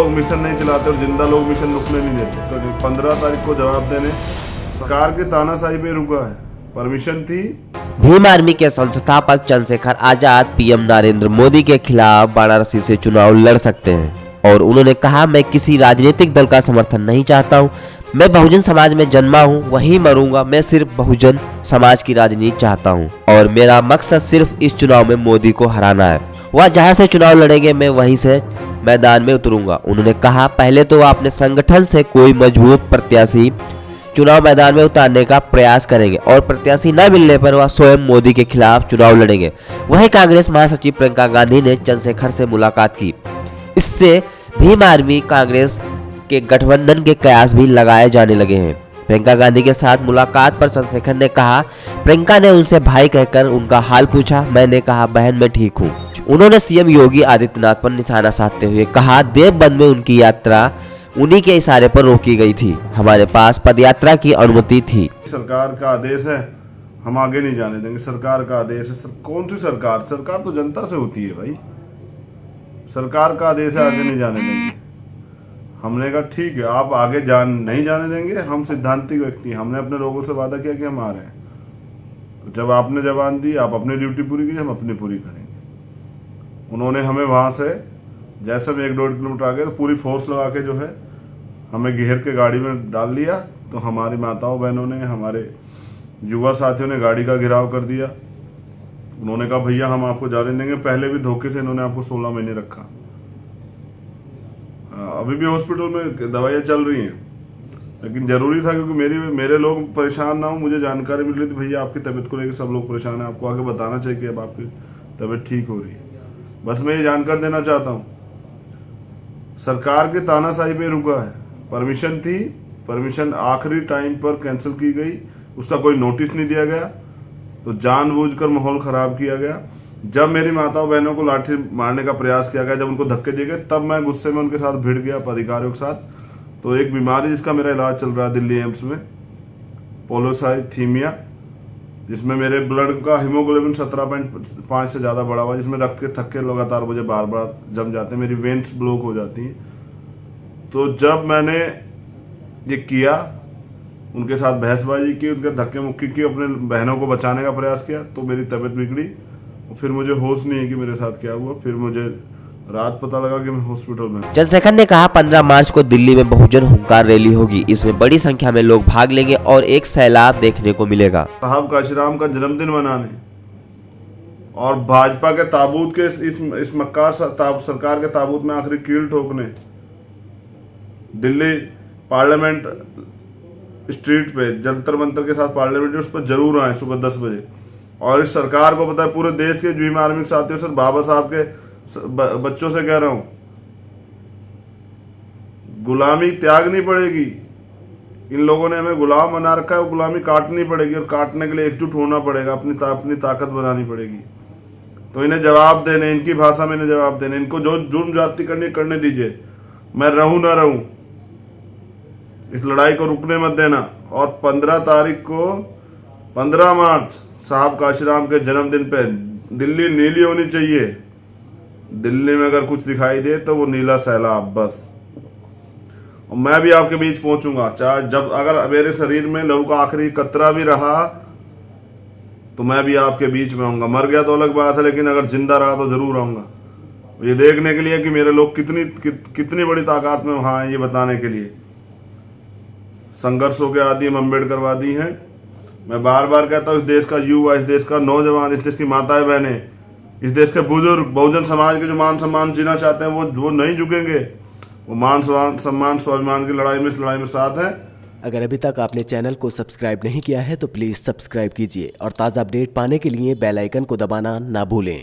लोग मिशन नहीं चलाते और जिंदा लोग मिशन रुकने नहीं देते। तो 15 तारीख को जवाब देने सरकार के तानाशाही पे रुका है। परमिशन थी। भीम आर्मी के संस्थापक चंद्रशेखर आजाद पीएम नरेंद्र मोदी के खिलाफ वाराणसी से चुनाव लड़ सकते हैं और उन्होंने कहा, मैं किसी राजनीतिक दल का समर्थन नहीं चाहता हूं। मैं बहुजन समाज में जन्मा हूं, वहीं मरूंगा। मैं सिर्फ बहुजन समाज की राजनीति चाहता हूं और मेरा मकसद सिर्फ इस चुनाव में मोदी को हराना है। वह जहां से चुनाव लड़ेंगे मैं वहीं से मैदान में उतरूंगा। उन्होंने कहा, पहले तो वह अपने संगठन से कोई मजबूत प्रत्याशी चुनाव मैदान में उतारने का प्रयास करेंगे और प्रत्याशी न मिलने पर वह स्वयं मोदी के खिलाफ चुनाव लड़ेंगे। वहीं कांग्रेस महासचिव प्रियंका गांधी ने चंद्रशेखर से मुलाकात की। इससे भीम आर्मी कांग्रेस के गठबंधन के कयास भी लगाए जाने लगे हैं। प्रियंका गांधी के साथ मुलाकात पर चंद्रशेखर ने कहा, प्रियंका ने उनसे भाई कहकर उनका हाल पूछा। मैंने कहा, बहन मैं ठीक हूँ। उन्होंने सीएम योगी आदित्यनाथ पर निशाना साधते हुए कहा, देवबंद में उनकी यात्रा उन्हीं के इशारे पर रोकी गई थी। हमारे पास पदयात्रा की अनुमति थी। सरकार का आदेश है, हम आगे नहीं जाने देंगे। सरकार का आदेश है। कौन सी सरकार? सरकार तो जनता से होती है भाई। सरकार का आदेश है, आगे नहीं जाने देंगे। हमने कहा ठीक है, आप आगे नहीं जाने देंगे। हम सिद्धांतिक व्यक्ति, हमने अपने लोगों से वादा किया कि हम आ रहे हैं। तो जब आपने जबान दी, आप अपनी ड्यूटी पूरी कीजिए, हम अपनी पूरी करेंगे। उन्होंने हमें वहाँ से जैसे हम 1-1.5 किलोमीटर आगे तो पूरी फोर्स लगा के जो है हमें घेर के गाड़ी में डाल लिया। तो हमारी माताओं बहनों ने, हमारे युवा साथियों ने गाड़ी का घेराव कर दिया। उन्होंने कहा, भैया हम आपको जाने देंगे। पहले भी धोखे से इन्होंने आपको 16 महीने रखा। अभी भी हॉस्पिटल में दवाइयाँ चल रही हैं, लेकिन जरूरी था क्योंकि मेरे लोग परेशान ना हो। मुझे जानकारी मिल रही थी, भैया आपकी तबीयत को लेकर सब लोग परेशान हैं, आपको आगे बताना चाहिए कि अब आपकी तबीयत ठीक हो रही है। बस मैं ये जानकारी देना चाहता हूँ, सरकार के तानाशाही पे रुका है। परमिशन थी, परमिशन आखिरी टाइम पर कैंसिल की गई, उसका कोई नोटिस नहीं दिया गया। तो जानबूझकर माहौल खराब किया गया। जब मेरी माताओं बहनों को लाठी मारने का प्रयास किया गया, जब उनको धक्के दिए गए, तब मैं गुस्से में उनके साथ भिड़ गया, अधिकारियों के साथ। तो एक बीमारी जिसका मेरा इलाज चल रहा है दिल्ली एम्स में, पोलोसाइथीमिया, जिसमें मेरे ब्लड का हीमोग्लोबिन 17.5 से ज़्यादा बढ़ा हुआ है, जिसमें रक्त के थक्के लगातार मुझे बार बार जम जाते हैं, मेरी वेन्स ब्लॉक हो जाती हैं। तो जब मैंने ये किया, उनके साथ बहसबाजी की, उनके धक्के मुक्की की, अपने बहनों को बचाने का प्रयास किया, तो मेरी तबीयत बिगड़ी। और फिर मुझे होश नहीं है कि मेरे साथ क्या हुआ। फिर मुझे रात पता लगा कि मैं हॉस्पिटल में। चंद्रशेखर ने कहा, 15 मार्च को दिल्ली में बहुजन हुंकार रैली होगी। इसमें बड़ी संख्या में लोग भाग लेंगे और एक सैलाब देखने को मिलेगा। साहब काशीराम का जन्मदिन मनाने और भाजपा के ताबूत के इस मक्कार सरकार के ताबूत में आखिरी कील ठोकने दिल्ली पार्लियामेंट स्ट्रीट पे जंतर मंतर के साथ पार्लियामेंट, उस पर जरूर आए सुबह 10 बजे। और इस सरकार को पता है, पूरे देश के भीम आर्मी के साथियों से, बाबा साहब के बच्चों से कह रहा हूं, गुलामी त्यागनी पड़ेगी। इन लोगों ने हमें गुलाम बना रखा है, वो गुलामी काटनी पड़ेगी और काटने के लिए एकजुट होना पड़ेगा, अपनी ताकत बनानी पड़ेगी। तो इन्हें जवाब देने, इनकी भाषा में इन्हें जवाब देने, इनको जो जुर्म जाति करने दीजिए। मैं रहूं ना रहूं, इस लड़ाई को रुकने मत देना। और 15 तारीख को 15 मार्च साहब काशीराम के जन्मदिन पे दिल्ली नीली होनी चाहिए। दिल्ली में अगर कुछ दिखाई दे तो वो नीला सैलाब बस। और मैं भी आपके बीच पहुंचूंगा, चाहे जब अगर मेरे शरीर में लहू का आखिरी कतरा भी रहा तो मैं भी आपके बीच में आऊंगा। मर गया तो अलग बात है, लेकिन अगर जिंदा रहा तो जरूर आऊंगा, ये देखने के लिए कि मेरे लोग कितनी बड़ी ताकत में वहां हैं, ये बताने के लिए। संघर्षों के आदि हम अम्बेडकरवादी हैं। मैं बार बार कहता हूँ, इस देश का युवा, इस देश का नौजवान, इस देश की माताएं बहनें, इस देश के बुजुर्ग, बहुजन समाज के जो मान सम्मान जीना चाहते हैं, वो नहीं झुकेंगे। वो मान सम्मान स्वाभिमान की लड़ाई में, इस लड़ाई में साथ हैं। अगर अभी तक आपने चैनल को सब्सक्राइब नहीं किया है तो प्लीज़ सब्सक्राइब कीजिए और ताज़ा अपडेट पाने के लिए बेल आइकन को दबाना ना भूलें।